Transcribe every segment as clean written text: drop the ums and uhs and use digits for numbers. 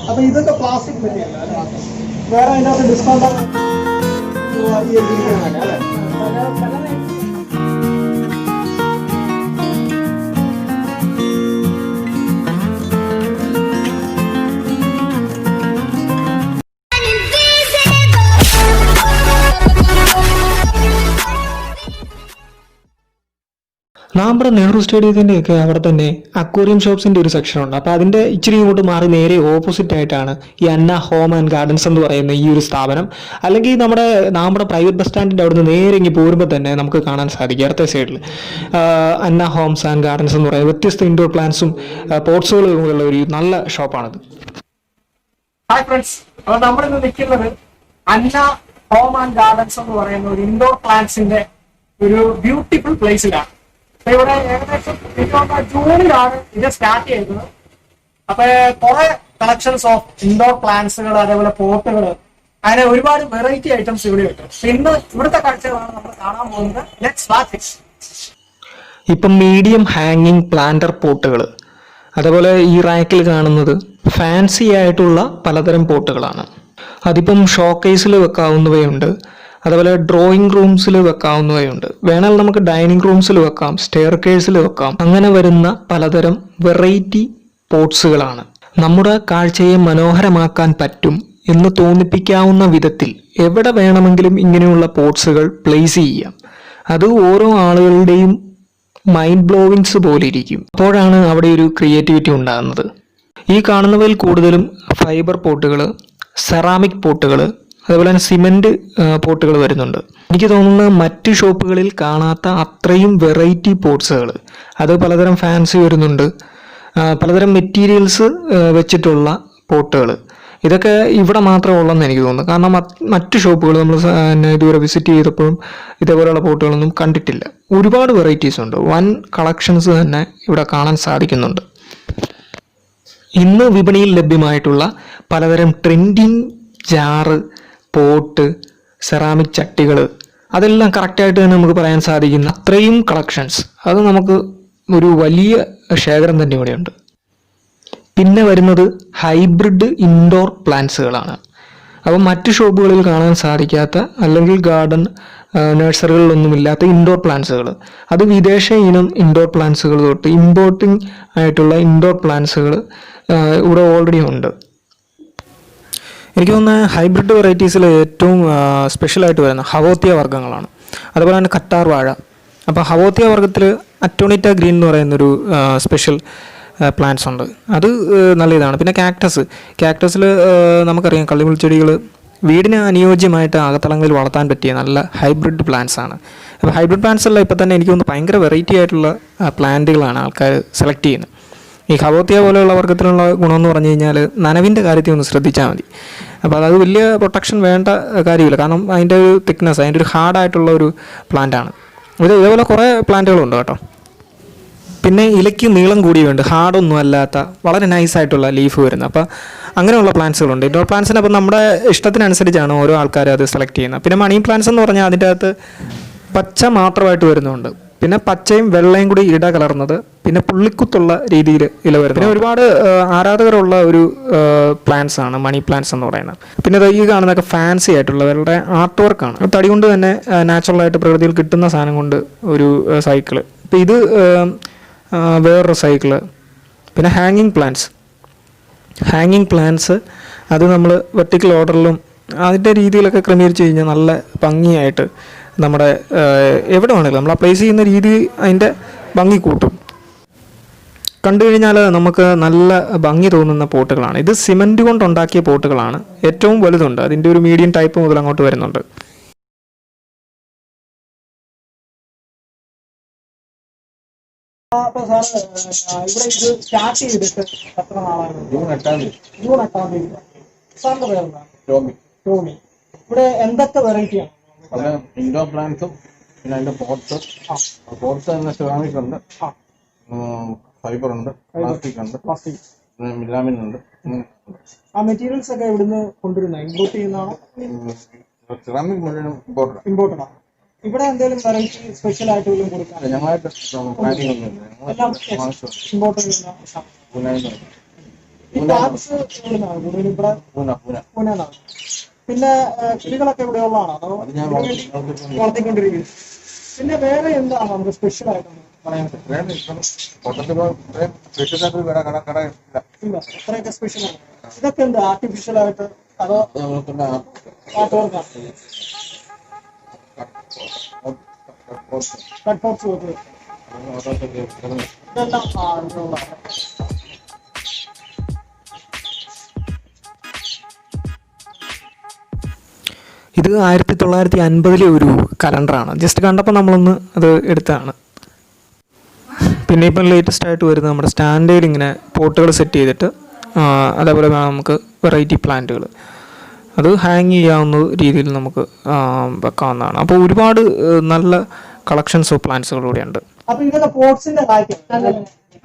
അപ്പോൾ ഇതൊക്കെ plastic material അല്ലേ? വേറെ അതിനകത്ത് ഡിസ്കൗണ്ട് അല്ലേ? നമ്മുടെ നെഹ്റു സ്റ്റേഡിയത്തിൻ്റെയൊക്കെ അവിടെ തന്നെ അക്വേറിയം ഷോപ്സിൻ്റെ ഒരു സെക്ഷൻ ഉണ്ട്. അപ്പോൾ അതിൻ്റെ ഇച്ചിരി ഇങ്ങോട്ട് മാറി നേരെ ഓപ്പോസിറ്റ് ആയിട്ടാണ് ഈ അന്ന ഹോം ആൻഡ് ഗാർഡൻസ് എന്ന് പറയുന്ന ഈ ഒരു സ്ഥാപനം. അല്ലെങ്കിൽ നമ്മുടെ പ്രൈവറ്റ് ബസ് സ്റ്റാൻഡിൻ്റെ അവിടുന്ന് നേരെ ഇങ്ങ് പോരുമ്പോൾ തന്നെ നമുക്ക് കാണാൻ സാധിക്കും ഇടത്തെ സൈഡിൽ അന്ന ഹോംസ് ആൻഡ് ഗാർഡൻസ് എന്ന് പറയുന്നത് വ്യത്യസ്ത ഇൻഡോർ പ്ലാന്റ്സും പോട്ട്സുകളും ഉള്ള ഒരു നല്ല ഷോപ്പാണത്. ഹായ് ഫ്രണ്ട്സ്, അപ്പോൾ നമ്മളിന്ന് നിൽക്കുന്നത് അന്ന ഹോം ആൻഡ് ഗാർഡൻസ് എന്ന് പറയുന്ന ഒരു ഇൻഡോർ പ്ലാന്റ്സിന്റെ ഒരു ബ്യൂട്ടിഫുൾ പ്ലേസിലാണ്. ഇവിടെ ഏകദേശം ജൂണിലാണ് ഇത് സ്റ്റാർട്ട് ചെയ്തത്. അപ്പൊ കുറെ കളക്ഷൻസ് ഓഫ് ഇൻഡോർ പ്ലാന്റ്സുകൾ, അതേപോലെ പോട്ടുകൾ, അങ്ങനെ ഒരുപാട് വെറൈറ്റി ഐറ്റംസ് ഇവിടെ ഉണ്ട്. ഇന്ന് ഇവിടുത്തെ കാഴ്ചകളാണ് നമ്മൾ കാണാൻ പോകുന്നത്. Let's watch it. ഇപ്പം മീഡിയം ഹാങ്ങിങ് പ്ലാന്റർ പോട്ടുകൾ, അതുപോലെ ഈ റാക്കിൽ കാണുന്നത് ഫാൻസി ആയിട്ടുള്ള പലതരം പോട്ടുകളാണ്. അതിപ്പം ഷോക്കേസിൽ വെക്കാവുന്നവയുണ്ട്, അതുപോലെ ഡ്രോയിങ് റൂംസിൽ വെക്കാവുന്നവയുണ്ട്. വേണേൽ നമുക്ക് ഡൈനിങ് റൂംസിൽ വെക്കാം, സ്റ്റെയർ കേഴ്സിൽ വെക്കാം. അങ്ങനെ വരുന്ന പലതരം വെറൈറ്റി പോട്ട്സുകളാണ്. നമ്മുടെ കാഴ്ചയെ മനോഹരമാക്കാൻ പറ്റും എന്ന് തോന്നിപ്പിക്കാവുന്ന വിധത്തിൽ എവിടെ വേണമെങ്കിലും ഇങ്ങനെയുള്ള പോട്ട്സുകൾ പ്ലേസ് ചെയ്യാം. അത് ഓരോ ആളുകളുടെയും മൈൻഡ് ബ്ലോവിങ്സ് പോലെ ഇരിക്കും. അപ്പോഴാണ് അവിടെ ഒരു ക്രിയേറ്റിവിറ്റി ഉണ്ടാകുന്നത്. ഈ കാണുന്നവയിൽ കൂടുതലും ഫൈബർ പോട്ടുകൾ, സെറാമിക് പോട്ടുകൾ, അതുപോലെ തന്നെ സിമെൻറ്റ് പോട്ടുകൾ വരുന്നുണ്ട്. എനിക്ക് തോന്നുന്നത് മറ്റ് ഷോപ്പുകളിൽ കാണാത്ത അത്രയും വെറൈറ്റി പോട്ട്സുകൾ, അത് പലതരം ഫാൻസി വരുന്നുണ്ട്, പലതരം മെറ്റീരിയൽസ് വെച്ചിട്ടുള്ള പോട്ടുകൾ. ഇതൊക്കെ ഇവിടെ മാത്രമേ ഉള്ളെന്ന് എനിക്ക് തോന്നുന്നു. കാരണം മറ്റ് ഷോപ്പുകൾ നമ്മൾ ഇതുവരെ വിസിറ്റ് ചെയ്തപ്പോഴും ഇതേപോലെയുള്ള പോട്ടുകളൊന്നും കണ്ടിട്ടില്ല. ഒരുപാട് വെറൈറ്റീസ് ഉണ്ട്, വൻ കളക്ഷൻസ് തന്നെ ഇവിടെ കാണാൻ സാധിക്കുന്നുണ്ട്. ഇന്ന് വിപണിയിൽ ലഭ്യമായിട്ടുള്ള പലതരം ട്രെൻഡിങ് ജാറ്, പോട്ട്, സെറാമിക് ചട്ടികൾ, അതെല്ലാം കറക്റ്റായിട്ട് തന്നെ നമുക്ക് പറയാൻ സാധിക്കുന്ന അത്രയും കളക്ഷൻസ്, അത് നമുക്ക് ഒരു വലിയ ശേഖരം തന്നെ ഇവിടെയുണ്ട്. പിന്നെ വരുന്നത് ഹൈബ്രിഡ് ഇൻഡോർ പ്ലാന്റ്സുകളാണ്. അപ്പോൾ മറ്റ് ഷോപ്പുകളിൽ കാണാൻ സാധിക്കാത്ത, അല്ലെങ്കിൽ ഗാർഡൻ നഴ്സറികളിലൊന്നുമില്ലാത്ത ഇൻഡോർ പ്ലാന്റ്സുകൾ, അത് വിദേശ ഇനം ഇൻഡോർ പ്ലാന്റ്സുകൾ തൊട്ട് ഇമ്പോർട്ടിംഗ് ആയിട്ടുള്ള ഇൻഡോർ പ്ലാന്റ്സുകൾ ഇവിടെ ഓൾറെഡി ഉണ്ട്. എനിക്ക് തോന്നുന്നത് ഹൈബ്രിഡ് വെറൈറ്റീസിൽ ഏറ്റവും സ്പെഷ്യലായിട്ട് വരുന്ന ഹവോത്തിയ വർഗ്ഗങ്ങളാണ്, അതുപോലെ തന്നെ കറ്റാർ വാഴ. അപ്പോൾ ഹവോത്തിയ വർഗ്ഗത്തിൽ അറ്റോണിറ്റ ഗ്രീൻ എന്ന് പറയുന്നൊരു സ്പെഷ്യൽ പ്ലാന്റ്സ് ഉണ്ട്, അത് നല്ല ഇതാണ്. പിന്നെ കാക്ടസിൽ നമുക്കറിയാം കള്ളിമുൾ ചെടികൾ വീടിന് അനുയോജ്യമായിട്ട് അകത്തളങ്ങളിൽ വളർത്താൻ പറ്റിയ നല്ല ഹൈബ്രിഡ് പ്ലാന്റ്സ് ആണ്. അപ്പോൾ ഹൈബ്രിഡ് പ്ലാന്റ്സ് എല്ലാം ഇപ്പോൾ തന്നെ എനിക്ക് തോന്നുന്നു ഭയങ്കര വെറൈറ്റി ആയിട്ടുള്ള പ്ലാന്റുകളാണ് ആൾക്കാർ സെലക്ട് ചെയ്യുന്നത്. ഈ ഹവോത്തിയ പോലെയുള്ള വർഗ്ഗത്തിലുള്ള ഗുണമെന്ന് പറഞ്ഞു കഴിഞ്ഞാൽ നനവിൻ്റെ കാര്യത്തിൽ ഒന്ന് ശ്രദ്ധിച്ചാൽ മതി. അപ്പോൾ അത് വലിയ പ്രൊട്ടക്ഷൻ വേണ്ട കാര്യമില്ല, കാരണം അതിൻ്റെ ഒരു തിക്നെസ്, അതിൻ്റെ ഒരു ഹാർഡായിട്ടുള്ള ഒരു പ്ലാന്റാണ്. ഇതേപോലെ കുറേ പ്ലാന്റുകളുണ്ട് കേട്ടോ. പിന്നെ ഇലയ്ക്ക് നീളം കൂടിയുണ്ട്, ഹാർഡൊന്നും അല്ലാത്ത വളരെ നൈസായിട്ടുള്ള ലീഫ് വരുന്നത്. അപ്പോൾ അങ്ങനെയുള്ള പ്ലാന്റ്സുകളുണ്ട്. ഇൻഡോർ പ്ലാന്റ്സിന് അപ്പോൾ നമ്മുടെ ഇഷ്ടത്തിനനുസരിച്ചാണ് ഓരോ ആൾക്കാരും അത് സെലക്ട് ചെയ്യുന്നത്. പിന്നെ മണി പ്ലാന്റ്സ് എന്ന് പറഞ്ഞാൽ അതിൻ്റെ അകത്ത് പച്ച മാത്രമായിട്ട് വരുന്നുണ്ട്, പിന്നെ പച്ചയും വെള്ളയും കൂടി ഇട കലർന്നത്, പിന്നെ പുള്ളിക്കുത്തുള്ള രീതിയിൽ ഇല വരുന്നത്. പിന്നെ ഒരുപാട് ആരാധകരുള്ള ഒരു പ്ലാന്റ്സ് ആണ് മണി പ്ലാന്റ്സ് എന്ന് പറയുന്നത്. പിന്നെ ഈ കാണുന്നതൊക്കെ ഫാൻസി ആയിട്ടുള്ള അവരുടെ ആർട്ട് വർക്കാണ്. തടി കൊണ്ട് തന്നെ നാച്ചുറലായിട്ട് പ്രകൃതിയിൽ കിട്ടുന്ന സാധനം കൊണ്ട് ഒരു സൈക്കിള്. ഇപ്പം ഇത് വേറൊരു സൈക്കിള്. പിന്നെ ഹാങ്ങിങ് പ്ലാന്റ്സ് അത് നമ്മൾ വെർട്ടിക്കൽ ഓർഡറിലും അതിൻ്റെ രീതിയിലൊക്കെ ക്രമീകരിച്ച് കഴിഞ്ഞാൽ നല്ല ഭംഗിയായിട്ട് നമ്മുടെ എവിടെ വേണമെങ്കിലും നമ്മൾ പ്ലേസ് ചെയ്യുന്ന രീതി അതിൻ്റെ ഭംഗി കൂട്ടും. കണ്ടു കഴിഞ്ഞാൽ നമുക്ക് നല്ല ഭംഗി തോന്നുന്ന പോട്ടുകളാണ്. ഇത് സിമൻറ്റ് കൊണ്ടുണ്ടാക്കിയ പോട്ടുകളാണ്. ഏറ്റവും വലുതുണ്ട്, അതിൻ്റെ ഒരു മീഡിയം ടൈപ്പ് മുതൽ അങ്ങോട്ട് വരുന്നുണ്ട്. ഇവിടെ ഇത് സ്റ്റാർട്ട് ചെയ്തിട്ട് എത്ര നാളാണ്? ജൂൺ 8 സാറിന്റെ പേരെന്താ? ടോമി. ഇവിടെ എന്തൊക്കെ വെറൈറ്റിയാണ്? ഇൻഡോർ പ്ലാന്റ്സും പിന്നെ അതിന്റെ പോട്ട്സ് തന്നെ സെറാമിക് ഉണ്ട്, ഫൈബർ ഉണ്ട്, പ്ലാസ്റ്റിക് ഉണ്ട്, മിലാമിൻ ഉണ്ട്. ആ മെറ്റീരിയൽസ് ഒക്കെ ഇവിടുന്ന് കൊണ്ടുവരുന്ന ഇമ്പോർട്ട് ചെയ്യുന്നതാണോ? സെറാമിക് മുഴുവൻ ഇമ്പോർട്ടഡാണ്. ഇവിടെ എന്തെങ്കിലും വെറൈറ്റി സ്പെഷ്യൽ ആയിട്ട് കൊടുക്കാൻ? ഞങ്ങളായിട്ട് പ്ലാനിങ് ഒന്നുമില്ല. ഈ പ്ലാന്റ്സ് എവിടുന്നാണ് കൂടുതലും ഇവിടെ പൂനെന്നാണ്? പിന്നെ കിളികളൊക്കെ ഇവിടെ ഉള്ളതാണോ അതോ വളർത്തിക്കൊണ്ടിരിക്കുന്നത്? പിന്നെ വേറെ എന്താണ് നമുക്ക് സ്പെഷ്യൽ ആയിട്ട് പറയാൻ പറ്റും? അത്രയൊക്കെ സ്പെഷ്യൽ ആണ്. ഇതൊക്കെ എന്താ ആർട്ടിഫിഷ്യൽ ആയിട്ട് അതോ കട്ട് ബോക്സ് ഇതെല്ലാം ഇത് 1950 ഒരു കലണ്ടറാണ്. ജസ്റ്റ് കണ്ടപ്പോൾ നമ്മളൊന്ന് അത് എടുത്തതാണ്. പിന്നെ ഇപ്പം ലേറ്റസ്റ്റ് ആയിട്ട് വരുന്നത് നമ്മുടെ സ്റ്റാൻഡേർഡ് ഇങ്ങനെ പോട്ടുകൾ സെറ്റ് ചെയ്തിട്ട് അതേപോലെ നമുക്ക് വെറൈറ്റി പ്ലാന്റുകൾ അത് ഹാങ് ചെയ്യാവുന്ന രീതിയിൽ നമുക്ക് വെക്കാവുന്നതാണ്. അപ്പോൾ ഒരുപാട് നല്ല കളക്ഷൻസ് ഓഫ് പ്ലാന്റ്സുകളിലൂടെ ഉണ്ട്. അപ്പൊ ഇതൊക്കെ പോട്ട്സിന്റെ കാര്യം.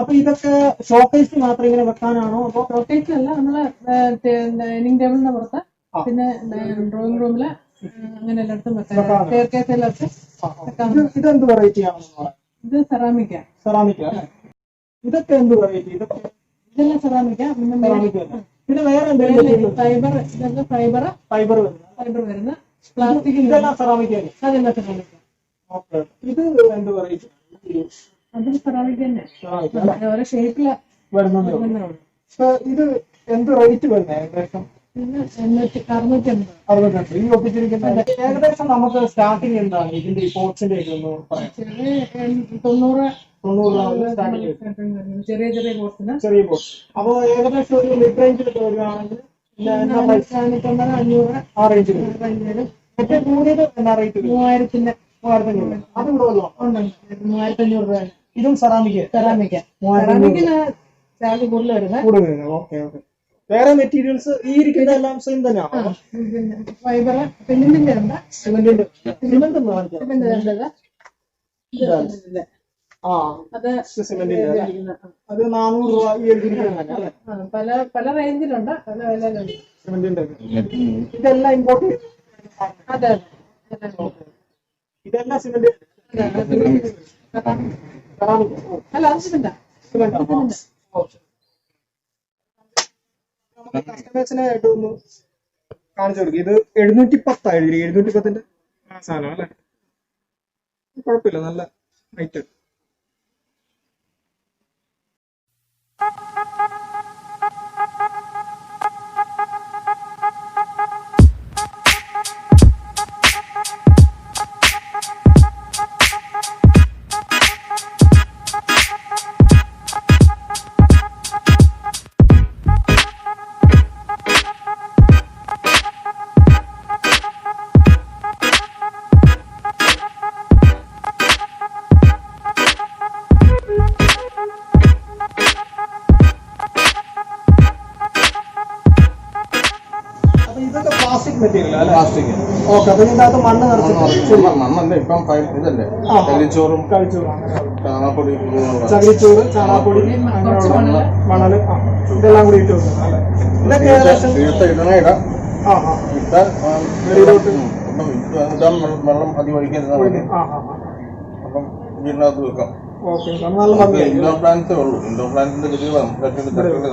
അപ്പൊ ഇതൊക്കെ ഷോക്കേസിൽ മാത്രം ഇങ്ങനെ വെക്കാനാണോ? അപ്പോൾ ഷോക്കേസ് അല്ല, നമ്മളെ ഡൈനിങ് ടേബിളിന്റെ പുറത്ത്, പിന്നെ ഡ്രോയിങ് റൂമില്, അങ്ങനെ എല്ലായിടത്തും വെക്കാം. സ്റ്റെയർകേസ് എല്ലായിടത്തും വെക്കാം. ഇതെന്ത് വെറൈറ്റി ആണെന്ന്? ഇത് സെറാമിക്ക. ഇതൊക്കെ എന്ത് വെറൈറ്റി? ഇതെല്ലാം സെറാമിക്ക. പിന്നെ വേറെ എന്തെങ്കിലും ഫൈബർ, ഇതൊക്കെ ഫൈബർ വരുന്ന പ്ലാസ്റ്റിക്. ഇതെല്ലാം സെറാമിക്ക. അതെല്ലാം സെറാമിക്ക. ഇത് എന്ത് വെറൈറ്റി? അതും സെറാമിക്ക തന്നെ, ഓരോ ഷേപ്പില് വരുന്നുണ്ട്. ഇത് എന്ത് റേറ്റ് വരുന്നത് ഏകദേശം? 650. ഈ ഒപ്പിച്ചിരിക്കുന്നത് ഏകദേശം നമുക്ക് സ്റ്റാർട്ടിങ് എന്താണ് ഇതിന്റെ ഈ പോട്ട്സിന്റെ ഒന്ന് പറയാം? 90 ചെറിയ പോട്ട്സിന്. ചെറിയ പോട്ട്സ്. അപ്പൊ ഏകദേശം ഒരു മിഡ് റേഞ്ചിലൊക്കെ വരികയാണെങ്കിൽ 500 ആ റേഞ്ചിൽ വരും. ഏറ്റവും കൂടിയത് എന്നാ റേറ്റ്? 3000. അത് ഇവിടെ വല്ലോ? 3500 രൂപ. ഇതും സെറാമിക്ക. സെറാമിക്കിന് ചാർജ് കൂടുതൽ വരുന്നത്. ഓക്കെ. വേറെ മെറ്റീരിയൽസ് ഈ ഇരിക്കുന്നതെല്ലാം സെയിം തന്നെയാണോ? ഫൈബർ, സിമെന്റിന്റെ ഉണ്ട്. സിമെന്റ് അത് സിമെന്റ് അത് 400 രൂപ ഈ എഴുതിയിരിക്കുന്നത് അല്ലേ? പല റേഞ്ചിലുണ്ട്, പല വിലയിലുണ്ട് സിമെന്റിന്റെ. ഇതെല്ലാം ഇമ്പോർട്ട് ചെയ്ത്? അതെ. ഇതെല്ലാം സിമെന്റ് അല്ല, അത് സിമെന്റാ. കസ്റ്റമേഴ്സിനെ ആയിട്ട് ഒന്ന് കാണിച്ചു കൊടുക്കും. ഇത് 710 എഴുതി. 710 സാധനം അല്ലേ? കുഴപ്പമില്ല, നല്ല റേറ്റ്. പ്ലാസ്റ്റിക്. ഓക്കെ. അപ്പൊ ഇതിന്റെ അകത്ത് മണ്ണ് നിറച്ചിട്ട് മണ്ണല്ലേ ഇപ്പം ഇതല്ലേ ചകിരിച്ചോറും ചകിരിച്ചോറ്, ചാണാപ്പൊടി, മണല്, ഇതെല്ലാം കൂടി ഇട്ട് വെക്കുന്നത് അല്ലേ? ഇതൊക്കെ ഏകദേശം ഇടാം. വെളിയിലോട്ട് വെള്ളം അധികം ഒഴിക്കരുത്. അപ്പം വീടിനകത്ത് വെക്കാം. ഇൻഡോർ പ്ലാന്റ്സേ ഉള്ളൂ. ഇൻഡോർ പ്ലാന്റിന്റെ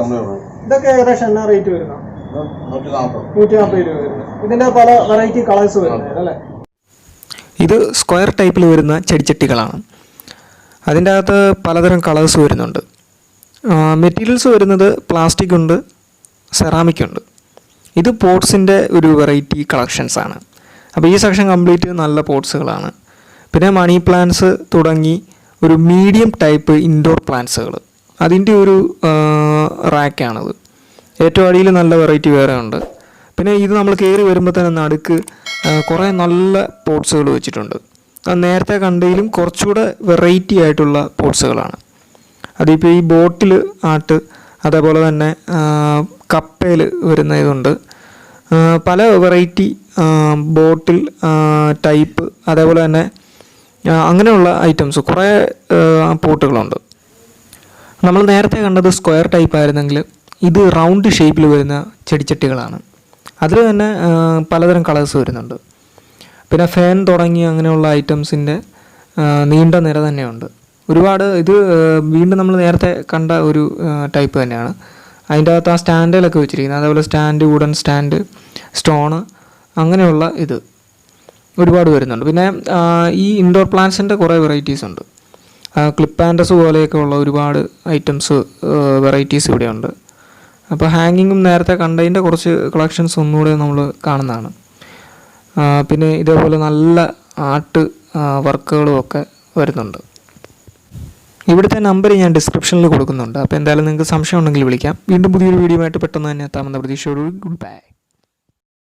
നമ്മളേ ഉള്ളൂ. ഇതൊക്കെ ഏകദേശം എന്നാ റേറ്റ് വരുന്നത്? 140 രൂപ വരുന്നത്. ഇതിന്റെ പല വെറൈറ്റി കളേഴ്സ് വരുന്നത് അല്ലേ? ഇത് സ്ക്വയർ ടൈപ്പിൽ വരുന്ന ചെടിച്ചട്ടികളാണ്. അതിൻ്റെ അകത്ത് പലതരം കളേഴ്സ് വരുന്നുണ്ട്. മെറ്റീരിയൽസ് വരുന്നത് പ്ലാസ്റ്റിക് ഉണ്ട്, സെറാമിക് ഉണ്ട്. ഇത് പോട്ട്സിൻ്റെ ഒരു വെറൈറ്റി കളക്ഷൻസാണ്. അപ്പോൾ ഈ സെക്ഷൻ കംപ്ലീറ്റ് നല്ല പോട്ട്സുകളാണ്. പിന്നെ മണി പ്ലാന്റ്സ് തുടങ്ങി ഒരു മീഡിയം ടൈപ്പ് ഇൻഡോർ പ്ലാന്റ്സുകൾ, അതിൻ്റെ ഒരു റാക്കാണിത്. ഏറ്റവും അടിയിൽ നല്ല വെറൈറ്റി വേറെ ഉണ്ട്. പിന്നെ ഇത് നമ്മൾ കയറി വരുമ്പോൾ തന്നെ നടുക്ക് കുറേ നല്ല പോട്ട്സുകൾ വെച്ചിട്ടുണ്ട്. നേരത്തെ കണ്ടതിലും കുറച്ചുകൂടെ വെറൈറ്റി ആയിട്ടുള്ള പോട്ട്സുകളാണ്. അതിപ്പോൾ ഈ ബോട്ടിൽ ആർട്ട്, അതേപോലെ തന്നെ കപ്പയിൽ വരുന്ന ഇതുണ്ട്. പല വെറൈറ്റി ബോട്ടിൽ ടൈപ്പ്, അതേപോലെ തന്നെ അങ്ങനെയുള്ള ഐറ്റംസ് കുറേ പോട്ടുകളുണ്ട്. നമ്മൾ നേരത്തെ കണ്ടത് സ്ക്വയർ ടൈപ്പ് ആയിരുന്നെങ്കിൽ ഇത് റൗണ്ട് ഷേപ്പിൽ വരുന്ന ചെടിച്ചട്ടികളാണ്. അതിൽ തന്നെ പലതരം കളേഴ്സ് വരുന്നുണ്ട്. പിന്നെ ഫാൻ തുടങ്ങി അങ്ങനെയുള്ള ഐറ്റംസിൻ്റെ നീണ്ട നിര തന്നെയുണ്ട്. ഒരുപാട് ഇത് വീണ്ടും നമ്മൾ നേരത്തെ കണ്ട ഒരു ടൈപ്പ് തന്നെയാണ്. അതിൻ്റെ അകത്ത് ആ സ്റ്റാൻഡിലൊക്കെ വെച്ചിരിക്കുന്നത്. അതേപോലെ സ്റ്റാൻഡ്, വുഡൻ സ്റ്റാൻഡ്, സ്റ്റോണ്, അങ്ങനെയുള്ള ഇത് ഒരുപാട് വരുന്നുണ്ട്. പിന്നെ ഈ ഇൻഡോർ പ്ലാന്റ്സിൻ്റെ കുറേ വെറൈറ്റീസ് ഉണ്ട്. ക്ലിപ്പ് ആൻഡസ് പോലെയൊക്കെ ഉള്ള ഒരുപാട് ഐറ്റംസ്, വെറൈറ്റീസ് ഇവിടെയുണ്ട്. അപ്പോൾ ഹാങ്ങിങ്ങും നേരത്തെ കണ്ടതിൻ്റെ കുറച്ച് കളക്ഷൻസ് ഒന്നുകൂടെ നമ്മൾ കാണുന്നതാണ്. പിന്നെ ഇതേപോലെ നല്ല ആർട്ട് വർക്കുകളും ഒക്കെ വരുന്നുണ്ട്. ഇവിടുത്തെ നമ്പർ ഞാൻ ഡിസ്ക്രിപ്ഷനിൽ കൊടുക്കുന്നുണ്ട്. അപ്പോൾ എന്തായാലും നിങ്ങൾക്ക് സംശയം ഉണ്ടെങ്കിൽ വിളിക്കാം. വീണ്ടും പുതിയൊരു വീഡിയോ ആയിട്ട് പെട്ടെന്ന് തന്നെ എത്താമെന്ന പ്രതീക്ഷയോടുകൂടി ഗുഡ് ബൈ.